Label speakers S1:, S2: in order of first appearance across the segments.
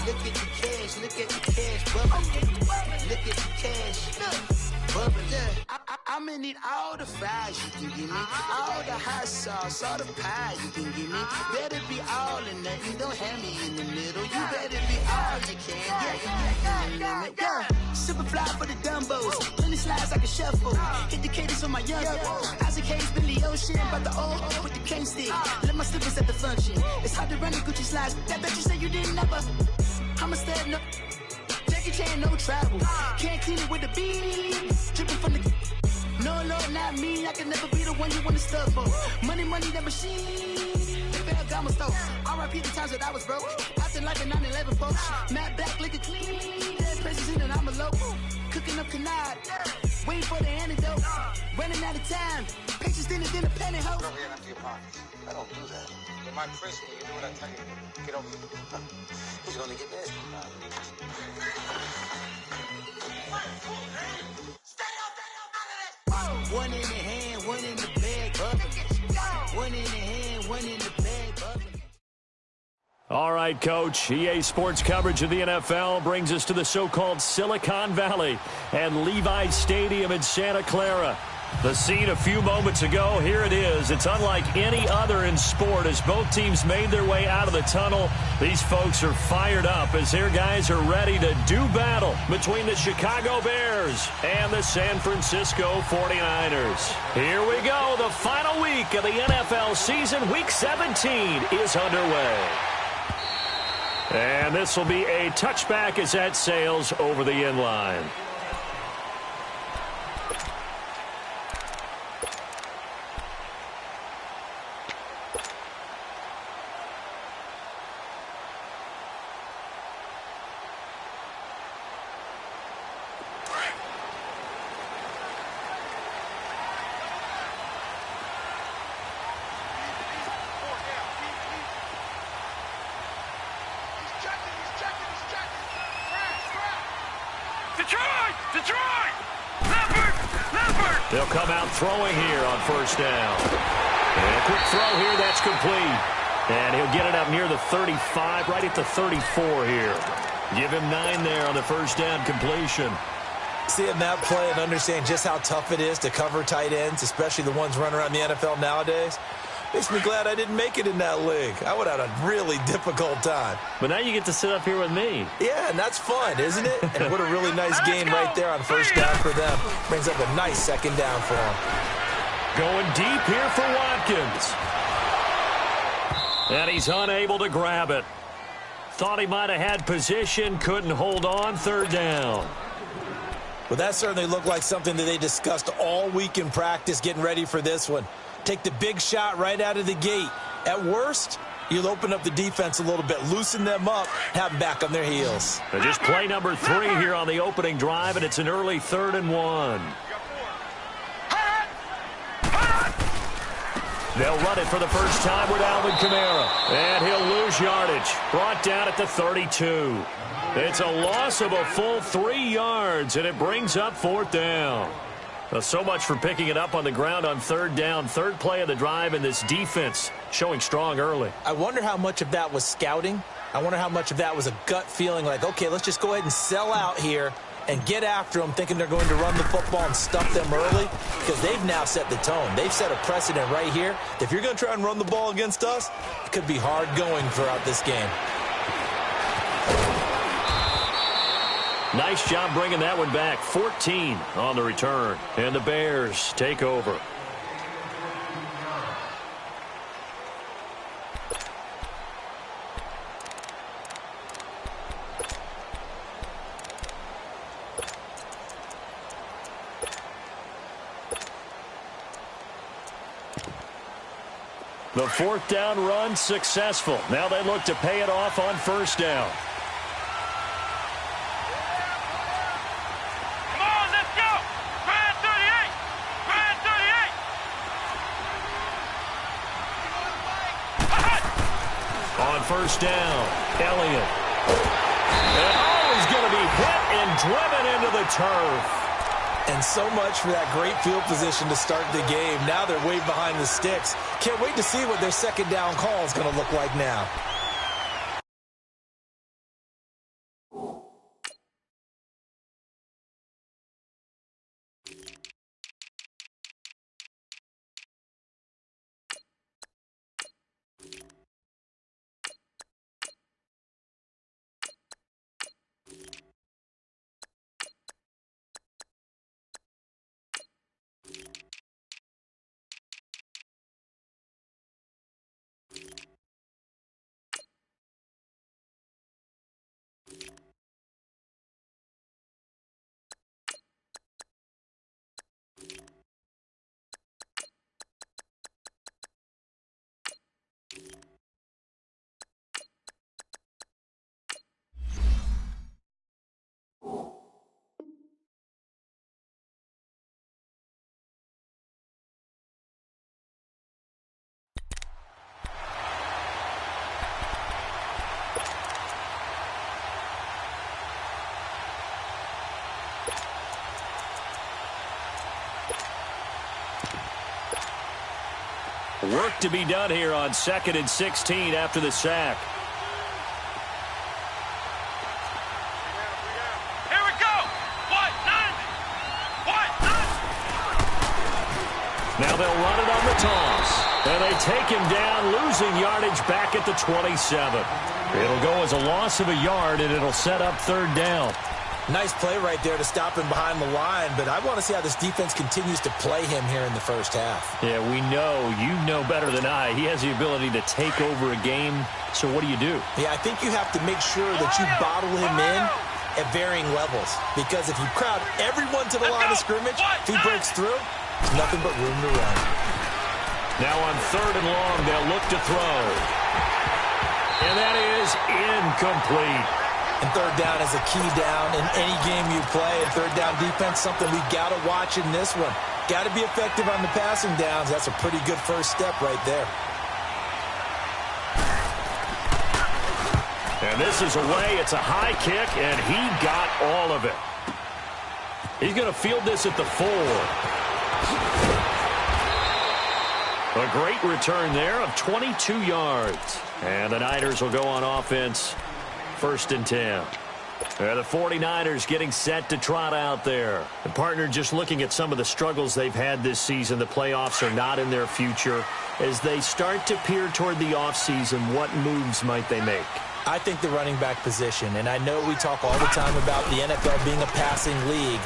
S1: Look at the cash bubbling. Look at the cash bubbling. I'ma need all the fries you can give me, all the hot sauce, all the pie you can give me. Better be all in nothing, don't have me in the middle. You better be all you can. Yeah. Super fly for the Dumbos, plenty slides I can shuffle. Hit the cadence on my young. Isaac Hayes, Billy Ocean, but the old with the cane stick. Let my slippers at the function. It's hard to run the Gucci slides. That bet you say you didn't never. I'm a stud, no. Jackie Chan, no travel. Can't clean it with the beat. Dripping from the. No, Lord, not me. I can never be the one you want to stuff for. Money, that machine. The bell got my stove. R.I.P. the times that I was broke. Acting like a 9/11 post. Matte black, liquor clean. Dead presents in and I'm a local. Cooking up canard. Waiting for the antidote. Running out of time. Patience thinner than a penny hoe.
S2: Go here empty your pockets. I don't do that. You're my prisoner. You do what I tell you. Get over here. He's gonna get nasty.
S1: One in the hand, one in the bag, bubbling. One in the hand, one in the bag, bubbling.
S3: All right, Coach. EA Sports coverage of the NFL brings us to the so-called Silicon Valley and Levi's Stadium in Santa Clara. The scene a few moments ago, here it is. It's unlike any other in sport as both teams made their way out of the tunnel. These folks are fired up as their guys are ready to do battle between the Chicago Bears and the San Francisco 49ers. Here we go. The final week of the NFL season, Week 17, is underway. And this will be a touchback as that sails over the end line. They'll come out throwing here on first down. And a quick throw here, that's complete. And he'll get it up near the 35, right at the 34 here. Give him 9 there on the first down completion.
S4: Seeing that play and understanding just how tough it is to cover tight ends, especially the ones running around the NFL nowadays, makes me glad I didn't make it in that league. I would have had a really difficult time.
S3: But now you get to sit up here with me.
S4: Yeah, and that's fun, isn't it? And what a really nice gain right there on first down for them. Brings up a nice second down for them.
S3: Going deep here for Watkins. And he's unable to grab it. Thought he might have had position, couldn't hold on, third down.
S4: Well, that certainly looked like something that they discussed all week in practice getting ready for this one. Take the big shot right out of the gate. At worst, you'll open up the defense a little bit, loosen them up, have them back on their heels.
S3: And just play number 3 here on the opening drive, and it's an early 3rd and 1. They'll run it for the first time with Alvin Kamara. And he'll lose yardage. Brought down at the 32. It's a loss of a full 3 yards, and it brings up 4th down. So much for picking it up on the ground on 3rd down. 3rd play of the drive, and this defense showing strong early.
S4: I wonder how much of that was scouting. I wonder how much of that was a gut feeling like, okay, let's just go ahead and sell out here and get after them, thinking they're going to run the football and stuff them early, because they've now set the tone. They've set a precedent right here. If you're going to try and run the ball against us, it could be hard going throughout this game.
S3: Nice job bringing that one back. 14 on the return. And the Bears take over. The 4th down run successful. Now they look to pay it off on first down. On first down, Elliott. And he's going to be hit and driven into the turf.
S4: And so much for that great field position to start the game. Now they're way behind the sticks. Can't wait to see what their second down call is going to look like now.
S3: Work to be done here on 2nd and 16 after the sack.
S5: Here we go. What?
S3: Now they'll run it on the toss. And they take him down, losing yardage back at the 27. It'll go as a loss of a yard, and it'll set up 3rd down.
S4: Nice play right there to stop him behind the line, but I want to see how this defense continues to play him here in the first half.
S3: Yeah, we know. You know better than I. He has the ability to take over a game, so what do you do?
S4: Yeah, I think you have to make sure that you bottle him in at varying levels, because if you crowd everyone to the line of scrimmage, if he breaks through, there's nothing but room to run.
S3: Now on 3rd and long, they'll look to throw. And that is incomplete.
S4: And 3rd down is a key down in any game you play. And 3rd down defense, something we've got to watch in this one. Got to be effective on the passing downs. That's a pretty good first step right there.
S3: And this is away. It's a high kick, and he got all of it. He's going to field this at the 4. A great return there of 22 yards. And the Niners will go on offense. 1st and 10. The 49ers getting set to trot out there. The partner, just looking at some of the struggles they've had this season, the playoffs are not in their future. As they start to peer toward the offseason, what moves might they make?
S4: I think the running back position, and I know we talk all the time about the NFL being a passing league,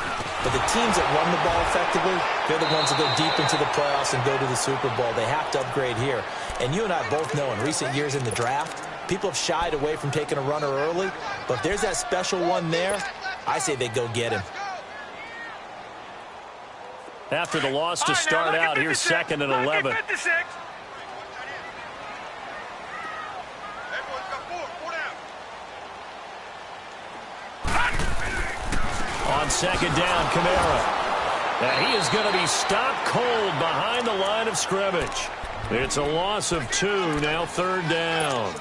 S4: but the teams that run the ball effectively, they're the ones that go deep into the playoffs and go to the Super Bowl. They have to upgrade here. And you and I both know in recent years in the draft, people have shied away from taking a runner early, but if there's that special one there, I say they go get him.
S3: After the loss to start out, here's 2nd and 11. On 2nd down, Kamara. Now he is going to be stopped cold behind the line of scrimmage. It's a loss of 2, now 3rd down.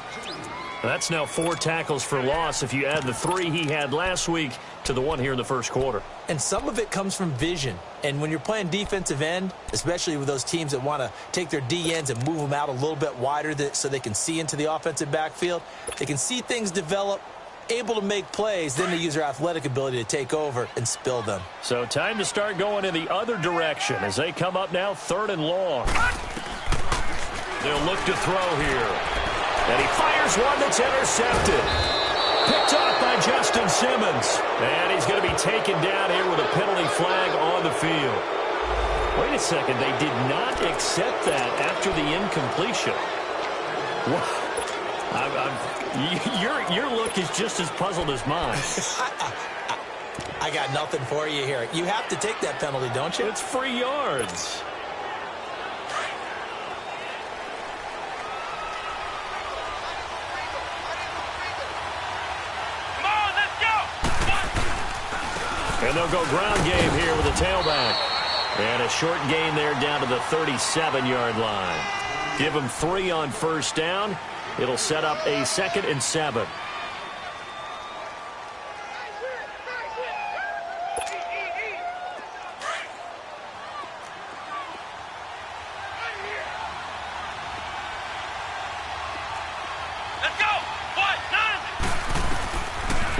S3: That's now 4 tackles for loss if you add the 3 he had last week to the 1 here in the first quarter.
S4: And some of it comes from vision. And when you're playing defensive end, especially with those teams that want to take their D ends and move them out a little bit wider so they can see into the offensive backfield, they can see things develop, able to make plays, then they use their athletic ability to take over and spill them.
S3: So time to start going in the other direction as they come up now 3rd and long. They'll look to throw here. And he fires one that's intercepted. Picked off by Justin Simmons. And he's going to be taken down here with a penalty flag on the field. Wait a second. They did not accept that after the incompletion. Your look is just as puzzled as mine.
S4: I got nothing for you here. You have to take that penalty, don't you?
S3: It's free yards. And they'll go ground game here with a tailback. And a short gain there down to the 37-yard line. Give them 3 on 1st down. It'll set up a 2nd and 7.
S5: Let's go. What?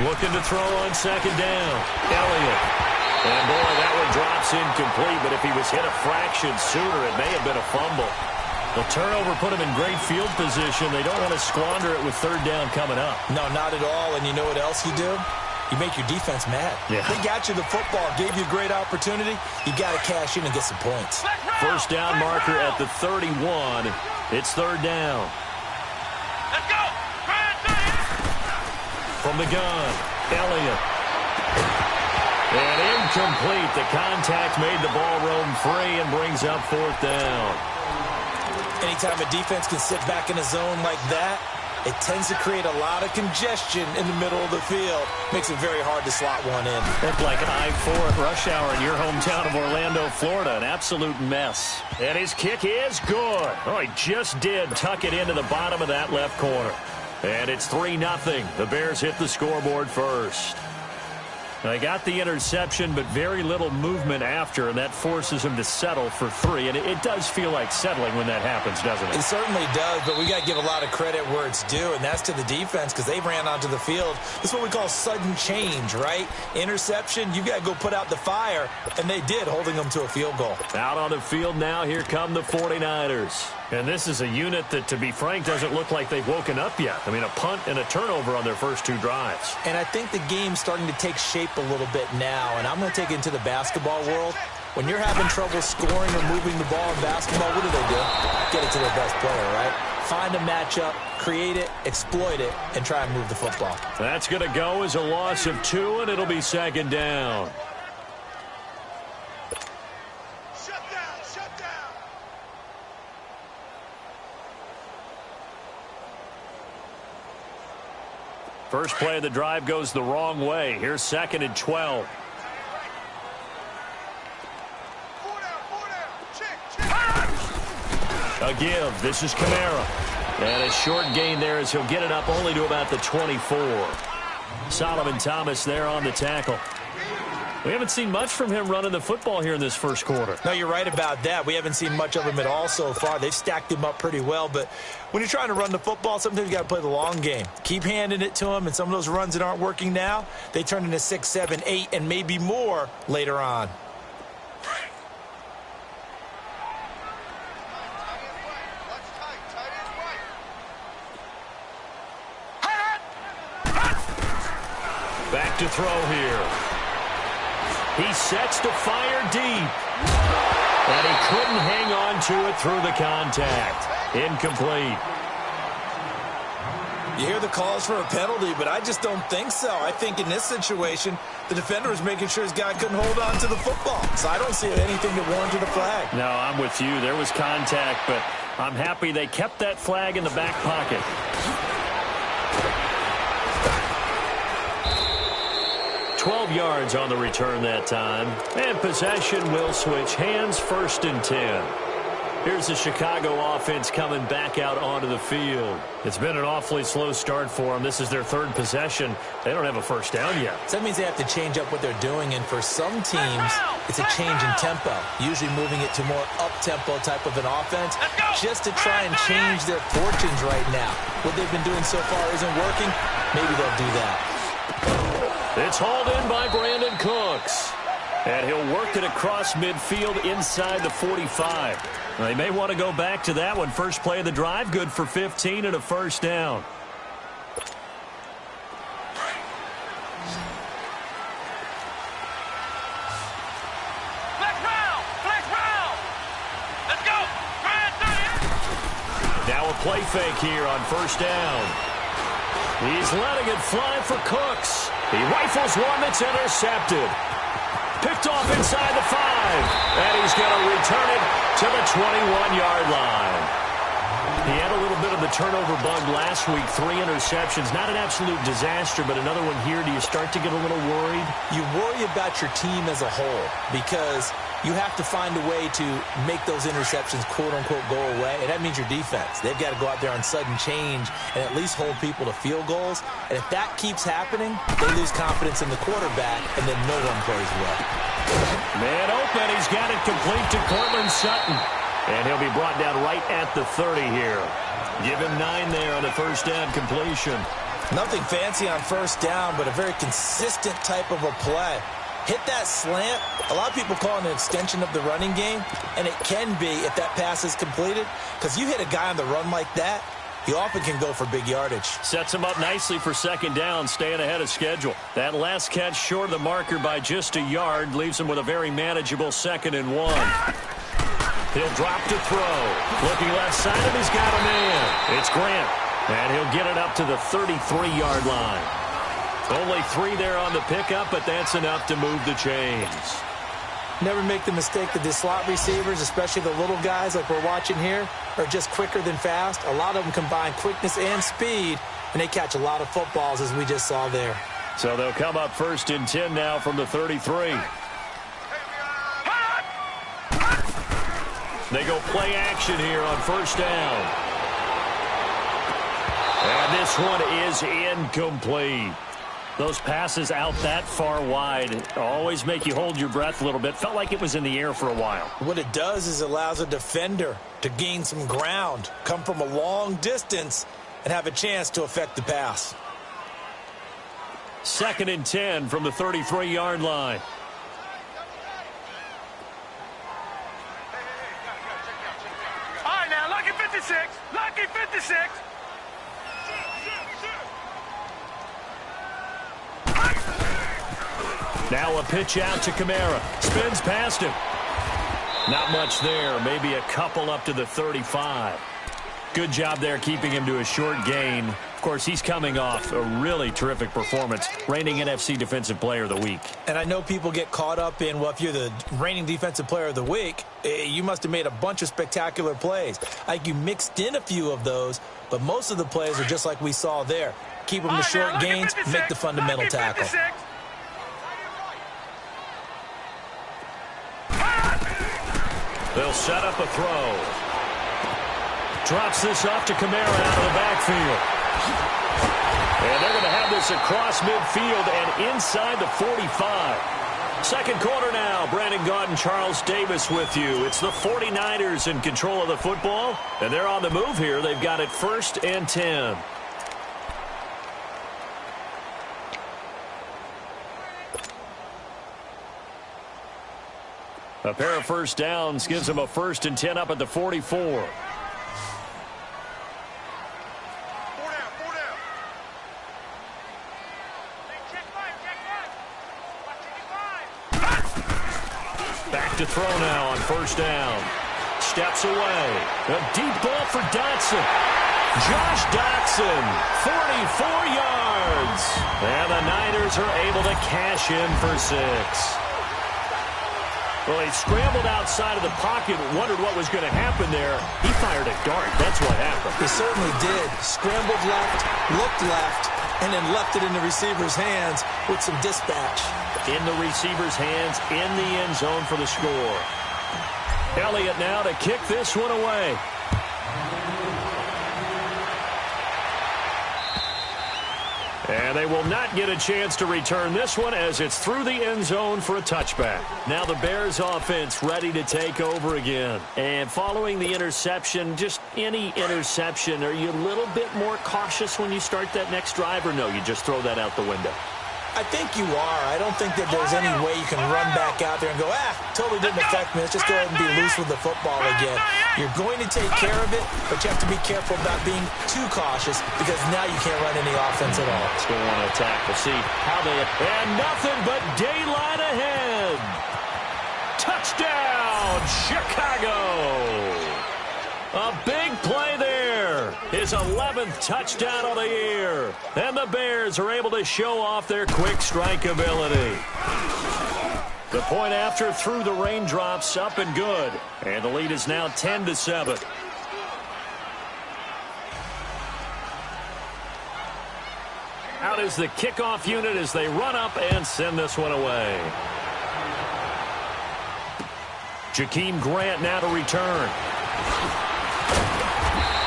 S3: Looking to throw on 2nd down. Elliott. And boy, that one drops incomplete, but if he was hit a fraction sooner, it may have been a fumble. The turnover put him in great field position. They don't want to squander it with 3rd down coming up.
S4: No, not at all. And you know what else you do? You make your defense mad.
S3: Yeah.
S4: They got you the football, gave you a great opportunity. You got to cash in and get some points.
S3: 1st down marker at the 31. It's 3rd down.
S5: Let's go.
S3: From the gun, Elliott. And incomplete. The contact made the ball roam free and brings up 4th down.
S4: Anytime a defense can sit back in a zone like that, it tends to create a lot of congestion in the middle of the field. Makes it very hard to slot one in.
S3: That's like I-4 at rush hour in your hometown of Orlando, Florida. An absolute mess. And his kick is good. Oh, he just did tuck it into the bottom of that left corner. And it's 3-0. The Bears hit the scoreboard first. They got the interception, but very little movement after, and that forces him to settle for 3. And it does feel like settling when that happens, doesn't it?
S4: It certainly does, but we got to give a lot of credit where it's due, and that's to the defense because they ran onto the field. This is what we call sudden change, right? Interception, you got to go put out the fire, and they did, holding them to a field goal.
S3: Out on the field now, here come the 49ers. And this is a unit that, to be frank, doesn't look like they've woken up yet. I mean, a punt and a turnover on their first 2 drives.
S4: And I think the game's starting to take shape a little bit now, and I'm going to take it into the basketball world. When you're having trouble scoring or moving the ball in basketball, what do? Get it to their best player, right? Find a matchup, create it, exploit it, and try and move the football.
S3: That's going to go as a loss of 2, and it'll be 2nd down.
S5: Shut down.
S3: First play of the drive goes the wrong way. Here's 2nd and 12. A give. This is Kamara. And a short gain there as he'll get it up only to about the 24. Solomon Thomas there on the tackle. We haven't seen much from him running the football here in this first quarter.
S4: No, you're right about that. We haven't seen much of him at all so far. They've stacked him up pretty well, but when you're trying to run the football, sometimes you got to play the long game. Keep handing it to him, and some of those runs that aren't working now, they turn into 6, 7, 8, and maybe more later on.
S3: Back to throw here. He sets to fire deep. And he couldn't hang on to it through the contact. Incomplete.
S4: You hear the calls for a penalty, but I just don't think so. I think in this situation, the defender was making sure his guy couldn't hold on to the football. So I don't see anything that warranted a flag.
S3: No, I'm with you. There was contact, but I'm happy they kept that flag in the back pocket. Yards on the return that time. And possession will switch hands, 1st and 10. Here's the Chicago offense coming back out onto the field. It's been an awfully slow start for them. This is their 3rd possession. They don't have a first down yet.
S4: So that means they have to change up what they're doing, and for some teams, it's a change in tempo, usually moving it to more up-tempo type of an offense, just to try and change their fortunes right now. What they've been doing so far isn't working. Maybe they'll do that.
S3: It's hauled in by Brandon Cooks. And he'll work it across midfield inside the 45. They may want to go back to that one. First play of the drive, good for 15 and a first down.
S5: Flex round. Let's go.
S3: Now a play fake here on first down. He's letting it fly for Cooks. He rifles one that's intercepted. Picked off inside the 5. And he's going to return it to the 21-yard line. He had a little bit of the turnover bug last week. 3 interceptions. Not an absolute disaster, but another one here. Do you start to get a little worried?
S4: You worry about your team as a whole because you have to find a way to make those interceptions, quote-unquote, go away. And that means your defense. They've got to go out there on sudden change and at least hold people to field goals. And if that keeps happening, they lose confidence in the quarterback, and then no one plays well.
S3: Man open. He's got it complete to Cortland Sutton. And he'll be brought down right at the 30 here. Give him 9 there on the first down completion.
S4: Nothing fancy on first down, but a very consistent type of a play. Hit that slant. A lot of people call it an extension of the running game, and it can be if that pass is completed, because you hit a guy on the run like that, he often can go for big yardage.
S3: Sets him up nicely for 2nd down, staying ahead of schedule. That last catch short of the marker by just a yard leaves him with a very manageable 2nd and 1. He'll drop to throw. Looking left side of him, he's got a man. It's Grant, and he'll get it up to the 33-yard line. Only 3 there on the pickup, but that's enough to move the chains.
S4: Never make the mistake that the slot receivers, especially the little guys like we're watching here, are just quicker than fast. A lot of them combine quickness and speed, and they catch a lot of footballs, as we just saw there.
S3: So they'll come up 1st and 10 now from the 33. They go play action here on first down. And this one is incomplete. Those passes out that far wide always make you hold your breath a little bit. Felt like it was in the air for a while.
S4: What it does is allows a defender to gain some ground, come from a long distance, and have a chance to affect the pass.
S3: 2nd and 10 from the 33-yard line.
S5: All right, now, lucky 56. Lucky 56.
S3: Now a pitch out to Kamara. Spins past him. Not much there. Maybe a couple up to the 35. Good job there keeping him to a short gain. Of course, he's coming off a really terrific performance. Reigning NFC Defensive Player of the Week.
S4: And I know people get caught up in, well, if you're the reigning Defensive Player of the Week, you must have made a bunch of spectacular plays. Like you mixed in a few of those, but most of the plays are just like we saw there. Keep them to short gains, make the fundamental tackle.
S3: They'll set up a throw. Drops this off to Kamara out of the backfield. And they're going to have this across midfield and inside the 45. Second quarter now. Brandon Gaudin, Charles Davis with you. It's the 49ers in control of the football, and they're on the move here. They've got it 1st and 10. A pair of first downs gives them a 1st and 10 up at the 44.
S5: 4 down, 4 down.
S3: Back to throw now on 1st down. Steps away. A deep ball for Dotson. Josh Dotson, 44 yards. And the Niners are able to cash in for 6. Well, he scrambled outside of the pocket, wondered what was going to happen there. He fired a dart. That's what happened.
S4: He certainly did. Scrambled left, looked left, and then left it in the receiver's hands with some dispatch.
S3: In the receiver's hands, in the end zone for the score. Elliott now to kick this one away. And they will not get a chance to return this one as it's through the end zone for a touchback. Now the Bears offense ready to take over again. And following the interception, just any interception, are you a little bit more cautious when you start that next drive, or no, you just throw that out the window?
S4: I think you are. I don't think that there's any way you can run back out there and go, totally didn't affect me. Let's just go ahead and be loose with the football again. You're going to take care of it, but you have to be careful about being too cautious because now you can't run any offense at all.
S3: Let's go on attack. We'll see how they... And nothing but daylight ahead. Touchdown, Chicago. A big play there. His 11th touchdown of the year. And the Bears are able to show off their quick strike ability. The point after through the raindrops, up and good. And the lead is now 10-7. Out is the kickoff unit as they run up and send this one away. Jakeem Grant now to return.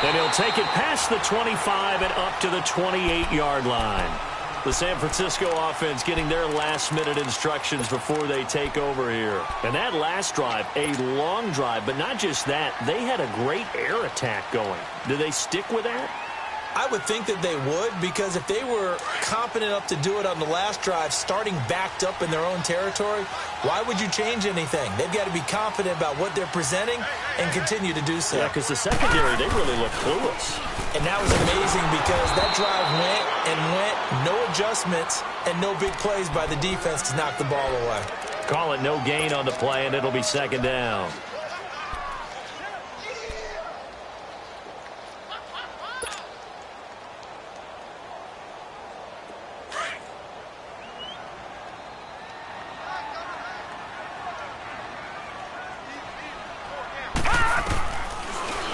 S3: And he'll take it past the 25 and up to the 28-yard line. The San Francisco offense getting their last-minute instructions before they take over here. And that last drive, a long drive, but not just that. They had a great air attack going. Do they stick with that?
S4: I would think that they would, because if they were competent enough to do it on the last drive, starting backed up in their own territory, why would you change anything? They've got to be confident about what they're presenting and continue to do so.
S3: Yeah, because the secondary, they really look clueless.
S4: And that was amazing because that drive went and went, no adjustments, and no big plays by the defense to knock the ball away.
S3: Call it no gain on the play, and it'll be 2nd down.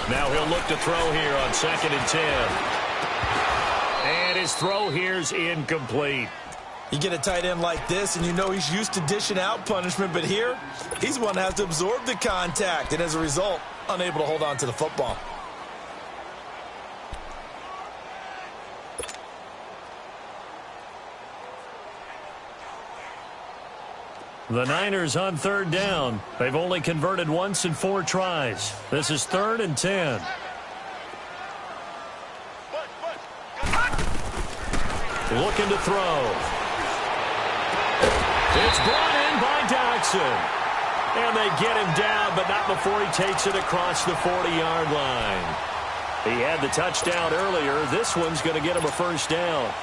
S3: Now he'll look to throw here on 2nd and 10. And his throw here's incomplete.
S4: You get a tight end like this, and you know he's used to dishing out punishment, but here, he's one that has to absorb the contact, and as a result, unable to hold on to the football.
S3: The Niners on third down. They've only converted once in 4 tries. This is 3rd and 10. Looking to throw. It's brought in by Dodson. And they get him down, but not before he takes it across the 40-yard line. He had the touchdown earlier. This one's going to get him a first down.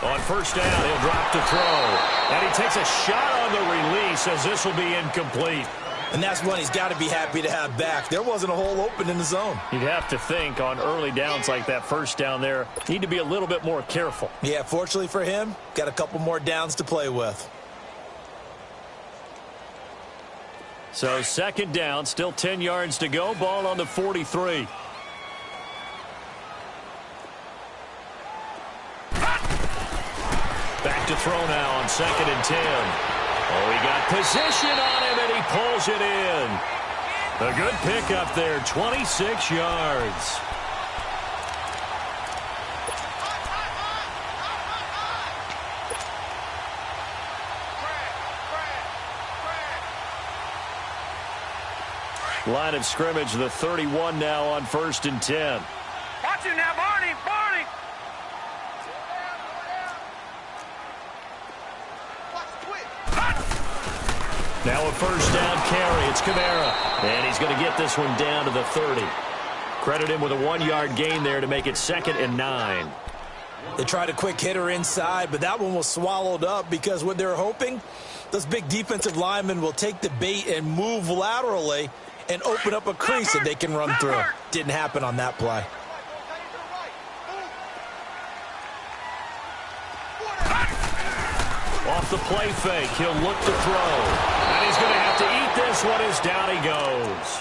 S3: On first down, he'll drop to throw. And he takes a shot on the release as this will be incomplete.
S4: And that's one he's got to be happy to have back. There wasn't a hole open in the zone.
S3: You'd have to think on early downs like that first down there, need to be a little bit more careful.
S4: Yeah, fortunately for him, got a couple more downs to play with.
S3: So 2nd down, still 10 yards to go. Ball on the 43. Back to throw now on 2nd and 10. Oh, he got position on him, and he pulls it in. A good pickup there, 26 yards. Line of scrimmage, the 31 now on 1st and 10.
S5: Watch him now, Barney.
S3: Now a first down carry. It's Kamara. And he's going to get this one down to the 30. Credit him with a 1-yard gain there to make it 2nd and 9.
S4: They tried a quick hitter inside, but that one was swallowed up because what they're hoping, those big defensive linemen will take the bait and move laterally and open up a crease that they can run through. Didn't happen on that play.
S3: Off the play fake, he'll look to throw. And he's going to have to eat this one as down he goes.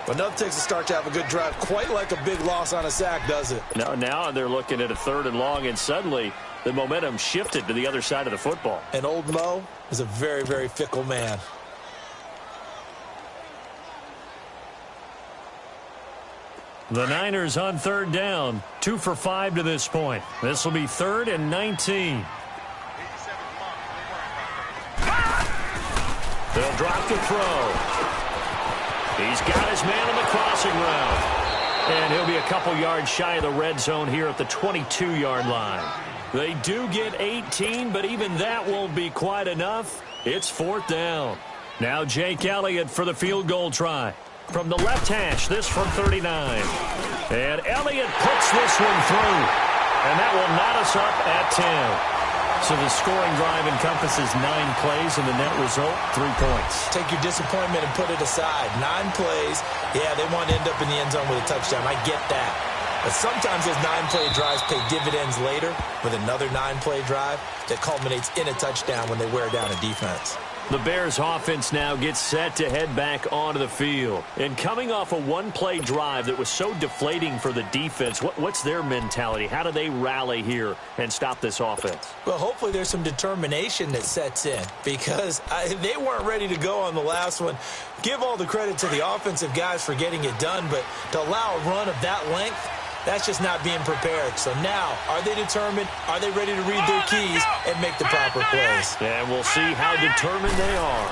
S4: But nothing takes a start to have a good drive, quite like a big loss on a sack, does it?
S3: Now they're looking at a 3rd and long, and suddenly the momentum shifted to the other side of the football.
S4: And old Mo is a very, very fickle man.
S3: The Niners on 3rd down, 2 for 5 to this point. This will be 3rd and 19. They'll drop the throw. He's got his man on the crossing route. And he'll be a couple yards shy of the red zone here at the 22-yard line. They do get 18, but even that won't be quite enough. It's 4th down. Now Jake Elliott for the field goal try. From the left hash, this from 39. And Elliott puts this one through. And that will knot us up at 10. So the scoring drive encompasses 9 plays, and the net result, 3 points.
S4: Take your disappointment and put it aside. 9 plays. Yeah, they want to end up in the end zone with a touchdown. I get that. But sometimes those 9-play drives pay dividends later with another 9-play drive that culminates in a touchdown when they wear down a defense.
S3: The Bears offense now gets set to head back onto the field. And coming off a 1-play drive that was so deflating for the defense, what's their mentality? How do they rally here and stop this offense?
S4: Well, hopefully there's some determination that sets in because they weren't ready to go on the last one. Give all the credit to the offensive guys for getting it done, but to allow a run of that length, that's just not being prepared. So now, are they determined? Are they ready to read their keys and make the proper plays?
S3: And we'll see how determined they are.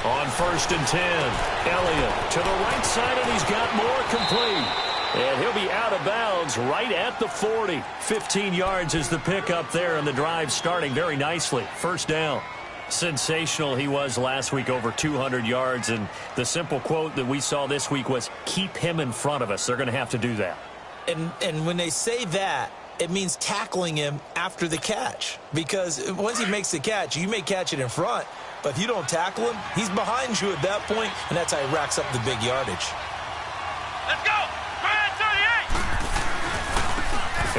S3: On 1st and 10, Elliott to the right side, and he's got more complete. And he'll be out of bounds right at the 40. 15 yards is the pickup there, and the drive starting very nicely. 1st down. Sensational he was last week, over 200 yards. And the simple quote that we saw this week was, keep him in front of us. They're going to have to do that.
S4: And when they say that, it means tackling him after the catch. Because once he makes the catch, you may catch it in front. But if you don't tackle him, he's behind you at that point, and that's how he racks up the big yardage.
S5: Let's go! Grand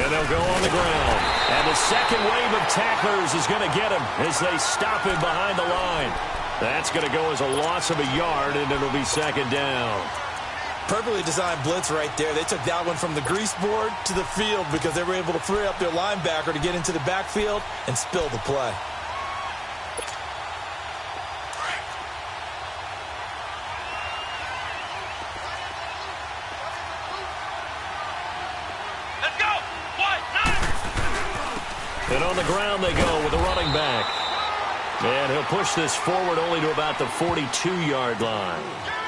S5: 38!
S3: And they'll go on the ground. And the second wave of tacklers is going to get him as they stop him behind the line. That's going to go as a loss of a yard, and it'll be 2nd down.
S4: Perfectly designed blitz right there. They took that one from the grease board to the field because they were able to free up their linebacker to get into the backfield and spill the play.
S5: Let's go. What?
S3: And on the ground they go with a running back. And he'll push this forward only to about the 42-yard line.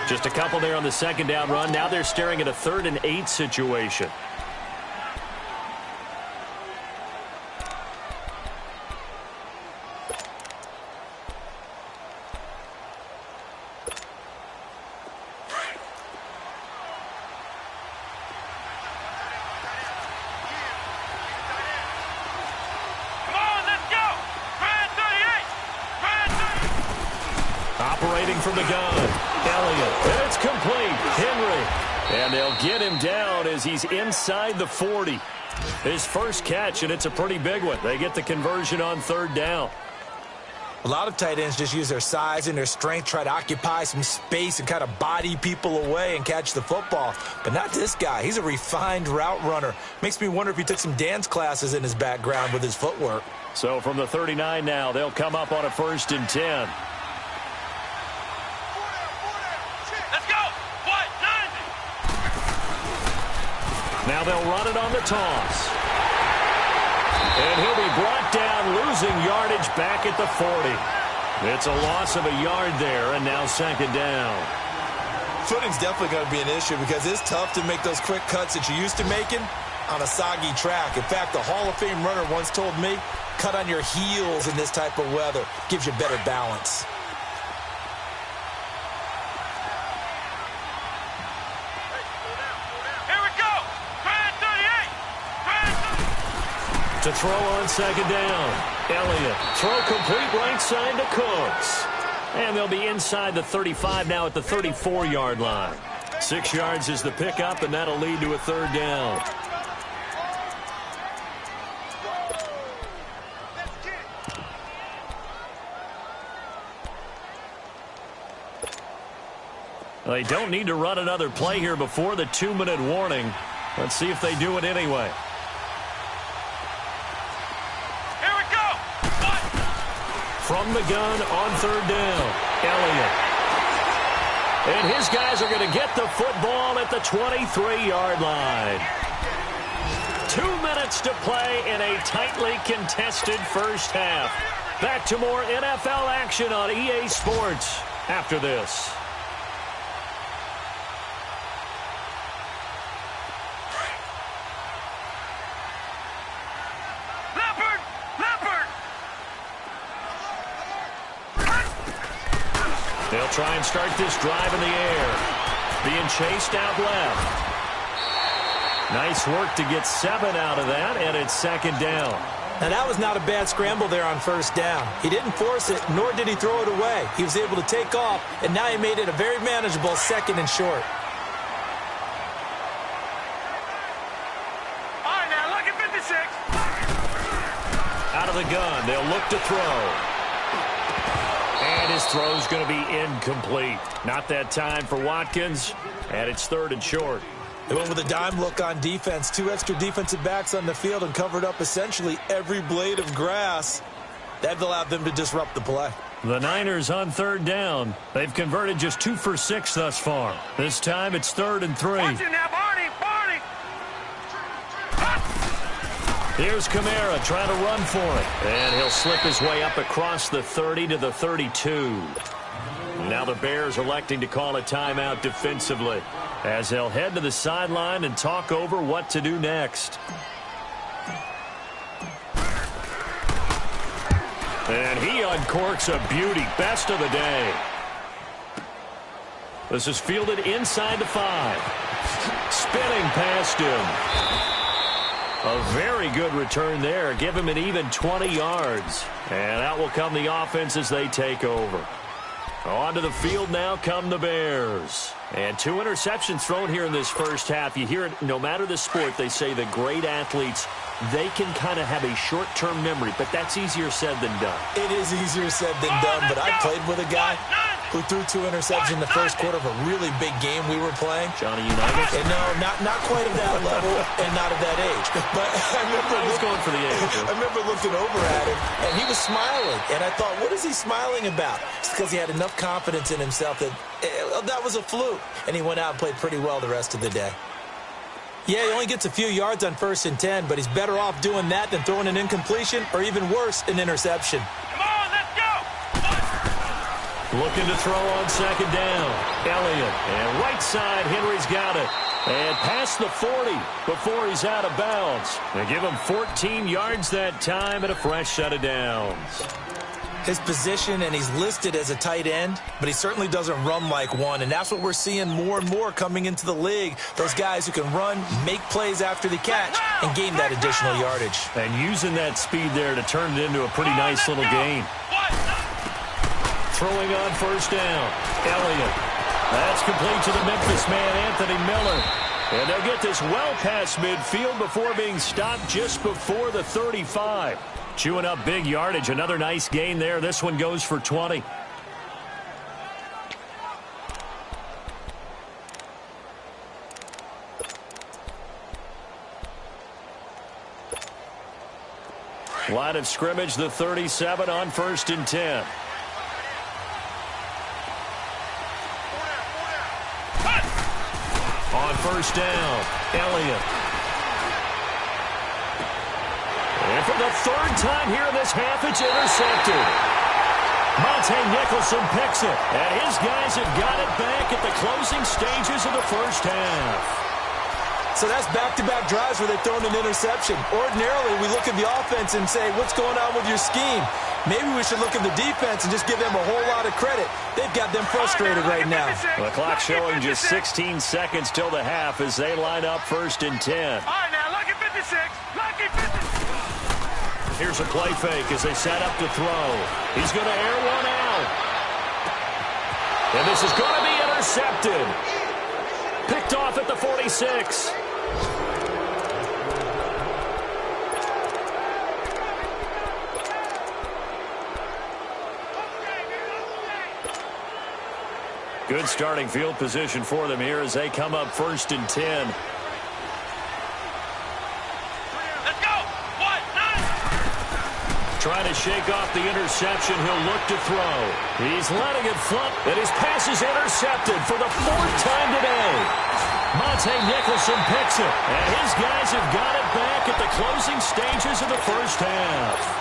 S3: Just a couple there on the second down run. Now they're staring at a 3rd and 8 situation. Operating from the gun, Elliott, and it's complete. Henry, and they'll get him down as he's inside the 40. His first catch, and it's a pretty big one. They get the conversion on 3rd down.
S4: A lot of tight ends just use their size and their strength, try to occupy some space and kind of body people away and catch the football. But not this guy. He's a refined route runner. Makes me wonder if he took some dance classes in his background with his footwork.
S3: So from the 39 now, they'll come up on a 1st and 10. Now they'll run it on the toss. And he'll be brought down, losing yardage back at the 40. It's a loss of a yard there, and now 2nd down.
S4: Footing's definitely going to be an issue because it's tough to make those quick cuts that you're used to making on a soggy track. In fact, the Hall of Fame runner once told me, cut on your heels in this type of weather. Gives you better balance.
S3: To throw on 2nd down. Elliott, throw complete right side to Cooks. And they'll be inside the 35 now at the 34-yard line. 6 yards is the pickup, and that'll lead to a 3rd down. They don't need to run another play here before the 2-minute warning. Let's see if they do it anyway. From the gun on 3rd down, Elliott. And his guys are going to get the football at the 23-yard line. 2 minutes to play in a tightly contested first half. Back to more NFL action on EA Sports after this. They'll try and start this drive in the air. Being chased out left. Nice work to get 7 out of that, and it's 2nd down.
S4: Now, that was not a bad scramble there on 1st down. He didn't force it, nor did he throw it away. He was able to take off, and now he made it a very manageable 2nd and short.
S5: All right, now, look at 56.
S3: Out of the gun, they'll look to throw. And his throw's going to be incomplete. Not that time for Watkins, and it's 3rd and short.
S4: They went with a dime look on defense. 2 extra defensive backs on the field and covered up essentially every blade of grass. That allowed them to disrupt the play.
S3: The Niners on 3rd down. They've converted just 2 for 6 thus far. This time it's 3rd and 3.
S5: Watch it now, Barney.
S3: Here's Kamara trying to run for it. And he'll slip his way up across the 30 to the 32. Now the Bears electing to call a timeout defensively as they'll head to the sideline and talk over what to do next. And he uncorks a beauty. Best of the day. This is fielded inside the 5. Spinning past him. A very good return there. Give him an even 20 yards. And out will come the offense as they take over. Onto the field now come the Bears. And 2 interceptions thrown here in this first half. You hear it, no matter the sport, they say the great athletes, they can kind of have a short-term memory, but that's easier said than done.
S4: It is easier said than done, but I played with a guy who threw 2 interceptions in the first quarter of a really big game we were playing.
S3: Johnny Unitas?
S4: And no, not quite of that level and not of that age. But I was
S3: going for the age.
S4: I remember looking over at him, and he was smiling. And I thought, what is he smiling about? It's because he had enough confidence in himself that that was a fluke. And he went out and played pretty well the rest of the day. Yeah, he only gets a few yards on 1st and 10, but he's better off doing that than throwing an incompletion or even worse, an interception.
S5: Come on, let's go!
S3: Looking to throw on 2nd down. Elliott. And right side, Henry's got it. And past the 40 before he's out of bounds. They give him 14 yards that time and a fresh set of downs.
S4: His position, and he's listed as a tight end, but he certainly doesn't run like one, and that's what we're seeing more and more coming into the league. Those guys who can run, make plays after the catch, and gain that additional yardage.
S3: And using that speed there to turn it into a pretty nice little gain. Throwing on 1st down. Elliott. That's complete to the Memphis man, Anthony Miller. And they'll get this well past midfield before being stopped just before the 35. Chewing up big yardage. Another nice gain there. This one goes for 20. Line of scrimmage, the 37 on 1st and 10. On 1st down, Elliott. And for the 3rd time here in this half, it's intercepted. Monte Nicholson picks it, and his guys have got it back at the closing stages of the 1st half.
S4: So that's back-to-back drives where they've thrown an interception. Ordinarily, we look at the offense and say, what's going on with your scheme? Maybe we should look at the defense and just give them a whole lot of credit. They've got them frustrated right now.
S3: The clock showing just 16 seconds till the half as they line up 1st and 10.
S5: All right, now, lucky 56. Lucky 56.
S3: Here's a play fake as they set up to throw. He's going to air one out. And this is going to be intercepted. Picked off at the 46. Good starting field position for them here as they come up 1st and 10.
S5: Let's go! 1-9.
S3: Trying to shake off the interception. He'll look to throw. He's letting it flop, and his pass is intercepted for the 4th time today. Monte Nicholson picks it, and his guys have got it back at the closing stages of the 1st half.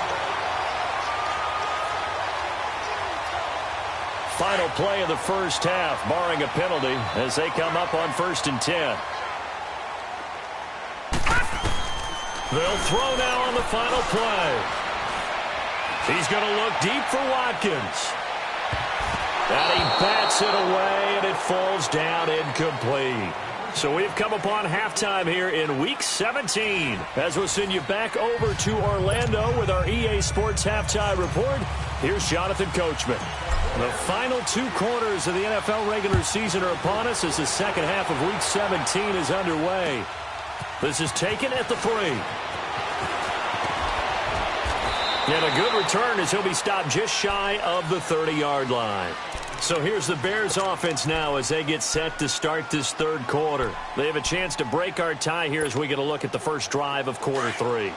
S3: Final play of the 1st half, barring a penalty, as they come up on 1st and 10. They'll throw now on the final play. He's going to look deep for Watkins. And he bats it away, and it falls down incomplete. So we've come upon halftime here in Week 17. As we'll send you back over to Orlando with our EA Sports Halftime Report, here's Jonathan Coachman. The final 2 quarters of the NFL regular season are upon us as the second half of Week 17 is underway. This is taken at the 3. And a good return as he'll be stopped just shy of the 30-yard line. So here's the Bears offense now as they get set to start this 3rd quarter. They have a chance to break our tie here as we get a look at the first drive of quarter 3.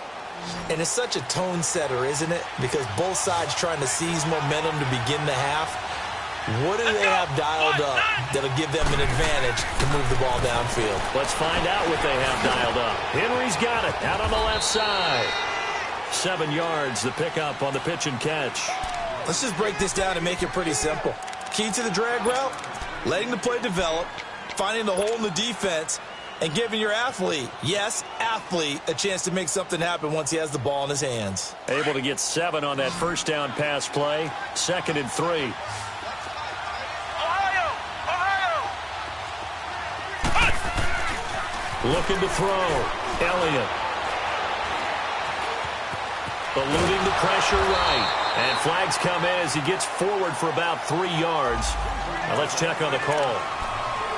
S4: And it's such a tone setter, isn't it? Because both sides trying to seize momentum to begin the half. What do they have dialed up that'll give them an advantage to move the ball downfield?
S3: Let's find out what they have dialed up. Henry's got it out on the left side. 7 yards, the pickup on the pitch and catch.
S4: Let's just break this down and make it pretty simple. Key to the drag route, letting the play develop, finding the hole in the defense, and giving your athlete, yes, athlete, a chance to make something happen once he has the ball in his hands.
S3: Able to get 7 on that 1st down pass play. 2nd and 3.
S5: Ohio!
S3: Looking to throw. Elliott. Eluding the pressure right. And flags come in as he gets forward for about 3 yards. Now let's check on the call.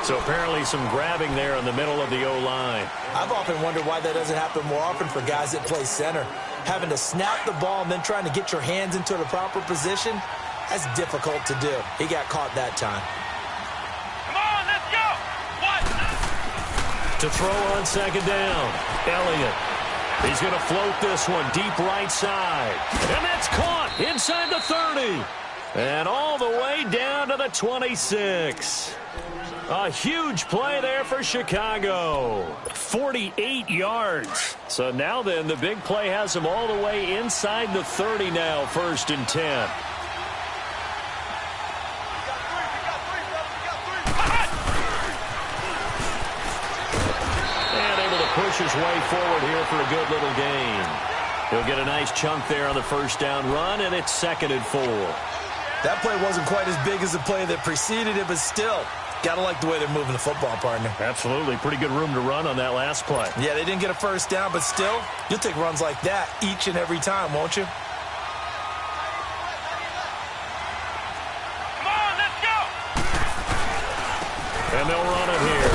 S3: So apparently some grabbing there in the middle of the O-line.
S4: I've often wondered why that doesn't happen more often for guys that play center. Having to snap the ball and then trying to get your hands into the proper position. That's difficult to do. He got caught that time.
S5: Come on, let's go. What?
S3: To throw on second down, Elliott. He's going to float this one deep right side. And that's caught inside the 30. And all the way down to the 26. A huge play there for Chicago. 48 yards. So now then, the big play has him all the way inside the 30 now, 1st and 10. Push his way forward here for a good little gain. He'll get a nice chunk there on the first down run, and it's 2nd and 4.
S4: That play wasn't quite as big as the play that preceded it, but still, gotta like the way they're moving the football, partner.
S3: Absolutely. Pretty good room to run on that last play.
S4: Yeah, they didn't get a first down, but still, you'll take runs like that each and every time, won't you?
S5: Come on, let's go.
S3: And they'll run it here.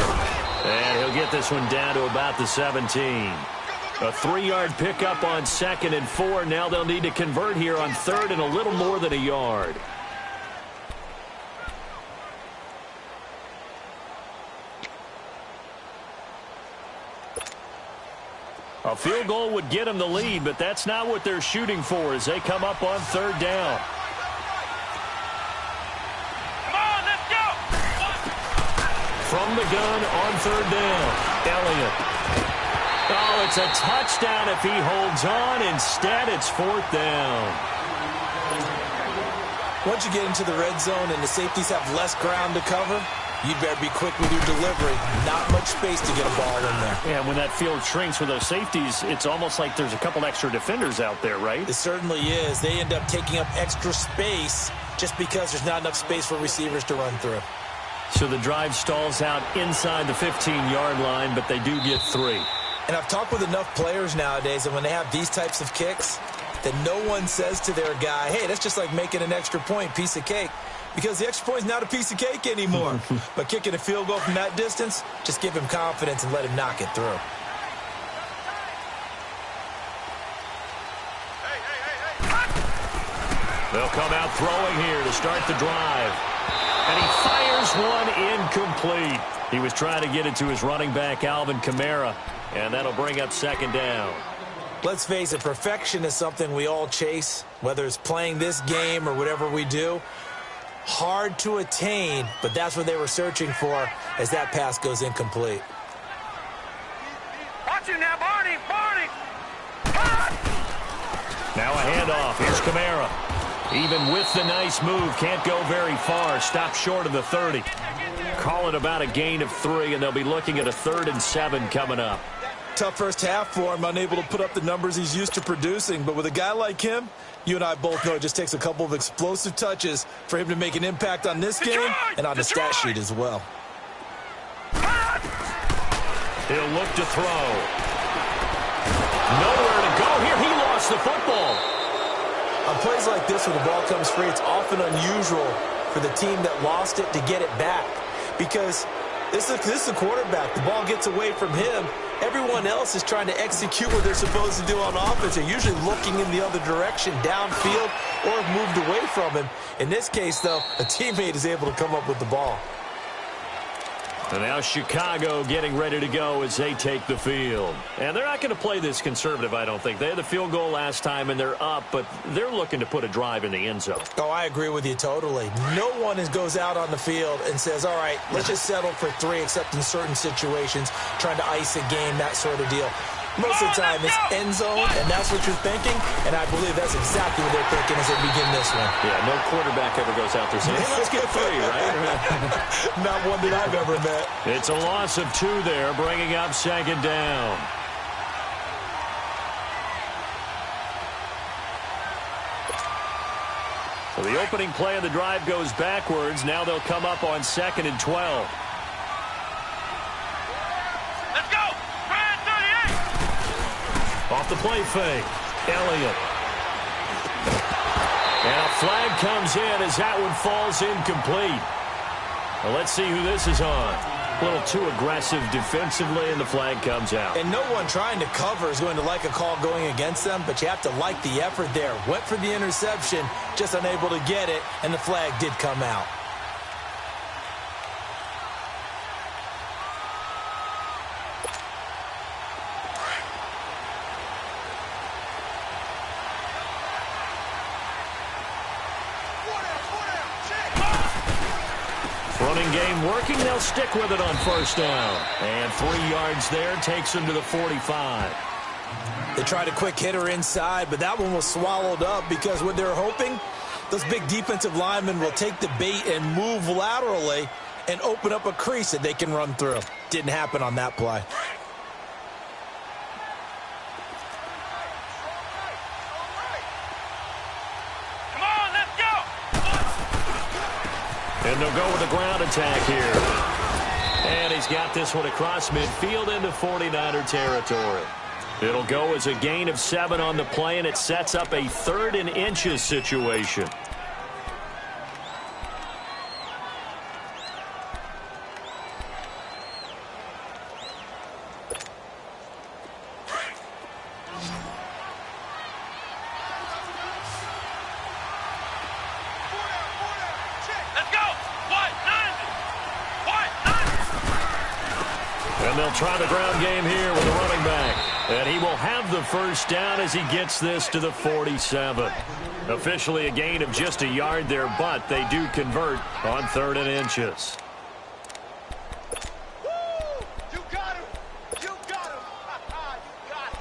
S3: And he'll get this one down to about the 17. A 3-yard pickup on 2nd and 4. Now they'll need to convert here on 3rd and a little more than a yard. A field goal would get them the lead, but that's not what they're shooting for as they come up on 3rd down. From the gun on 3rd down, Elliott. Oh, it's a touchdown if he holds on. Instead, it's 4th down.
S4: Once you get into the red zone and the safeties have less ground to cover, you'd better be quick with your delivery. Not much space to get a ball in there.
S3: Yeah, when that field shrinks with those safeties, it's almost like there's a couple extra defenders out there, right?
S4: It certainly is. They end up taking up extra space just because there's not enough space for receivers to run through.
S3: So the drive stalls out inside the 15-yard line, but they do get 3.
S4: And I've talked with enough players nowadays that when they have these types of kicks, that no one says to their guy, hey, that's just like making an extra point, piece of cake. Because the extra point is not a piece of cake anymore. But kicking a field goal from that distance, just give him confidence and let him knock it through.
S3: They'll come out throwing here to start the drive. And he fires one incomplete. He was trying to get it to his running back, Alvin Kamara, and that'll bring up 2nd down.
S4: Let's face it, perfection is something we all chase, whether it's playing this game or whatever we do. Hard to attain, but that's what they were searching for as that pass goes incomplete.
S5: Watch it now, Barney, Barney.
S3: Now a handoff. Here's Kamara. Even with the nice move, can't go very far. Stop short of the 30. Call it about a gain of 3, and they'll be looking at a 3rd and 7 coming up.
S4: Tough first half for him, unable to put up the numbers he's used to producing. But with a guy like him, you and I both know it just takes a couple of explosive touches for him to make an impact on this game and on the stat sheet as well.
S3: He'll look to throw. Nowhere to go here. He lost the football.
S4: On plays like this where the ball comes free, it's often unusual for the team that lost it to get it back. Because this is the quarterback. The ball gets away from him. Everyone else is trying to execute what they're supposed to do on offense. They're usually looking in the other direction, downfield, or have moved away from him. In this case, though, a teammate is able to come up with the ball.
S3: And now Chicago getting ready to go as they take the field. And they're not going to play this conservative, I don't think. They had the field goal last time, and they're up, but they're looking to put a drive in the end zone.
S4: Oh, I agree with you totally. No one goes out on the field and says, all right, let's just settle for 3, except in certain situations, trying to ice a game, that sort of deal. Most of the time, it's end zone, and that's what you're thinking, and I believe that's exactly what they're thinking as they begin this one.
S3: Yeah, no quarterback ever goes out there saying, hey, let's get 3, right?
S4: Not one that I've ever met.
S3: It's a loss of 2 there, bringing up 2nd down. So the opening play of the drive goes backwards. Now they'll come up on 2nd and 12. Off the play fake, Elliott. And a flag comes in as that one falls incomplete. Well, let's see who this is on. A little too aggressive defensively, and the flag comes out.
S4: And no one trying to cover is going to like a call going against them, but you have to like the effort there. Went for the interception, just unable to get it, and the flag did come out.
S3: Running game working. They'll stick with it on first down. And 3 yards there takes them to the 45.
S4: They tried a quick hitter inside, but that one was swallowed up because what they're hoping, those big defensive linemen will take the bait and move laterally and open up a crease that they can run through. Didn't happen on that play.
S3: And they'll go with a ground attack here. And he's got this one across midfield into 49er territory. It'll go as a gain of 7 on the play, and it sets up a 3rd and inches situation. And they'll try the ground game here with a running back. And he will have the first down as he gets this to the 47. Officially a gain of just a yard there, but they do convert on 3rd and inches.
S5: You got him! You got him! You got him!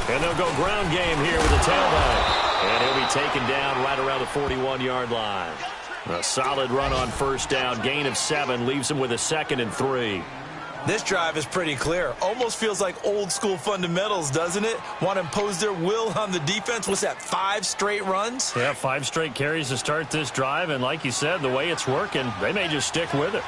S3: And they'll go ground game here with the tailback. And he'll be taken down right around the 41-yard line. A solid run on first down. Gain of 7 leaves him with a 2nd and 3.
S4: This drive is pretty clear. Almost feels like old school fundamentals, doesn't it? Want to impose their will on the defense. What's that, 5 straight runs?
S3: Yeah, 5 straight carries to start this drive. And like you said, the way it's working, they may just stick with it.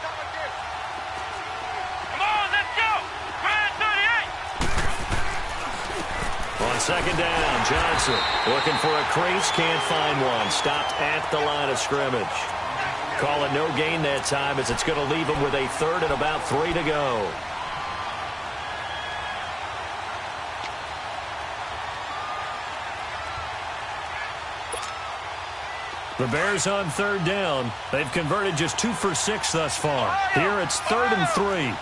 S3: Second down, Johnson looking for a crease, can't find one. Stopped at the line of scrimmage. Calling no gain that time as it's going to leave him with a 3rd and about 3 to go. The Bears on 3rd down. They've converted just 2 for 6 thus far. Here it's 3rd and 3.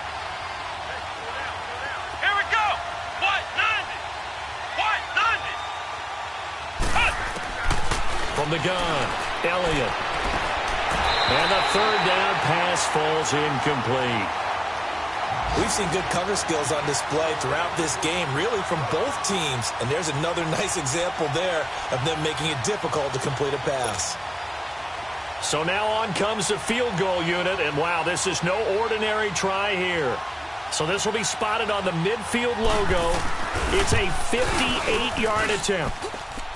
S3: From the gun, Elliott. And the 3rd down pass falls incomplete.
S4: We've seen good cover skills on display throughout this game, really from both teams. And there's another nice example there of them making it difficult to complete a pass.
S3: So now on comes the field goal unit. And wow, this is no ordinary try here. So this will be spotted on the midfield logo. It's a 58-yard attempt.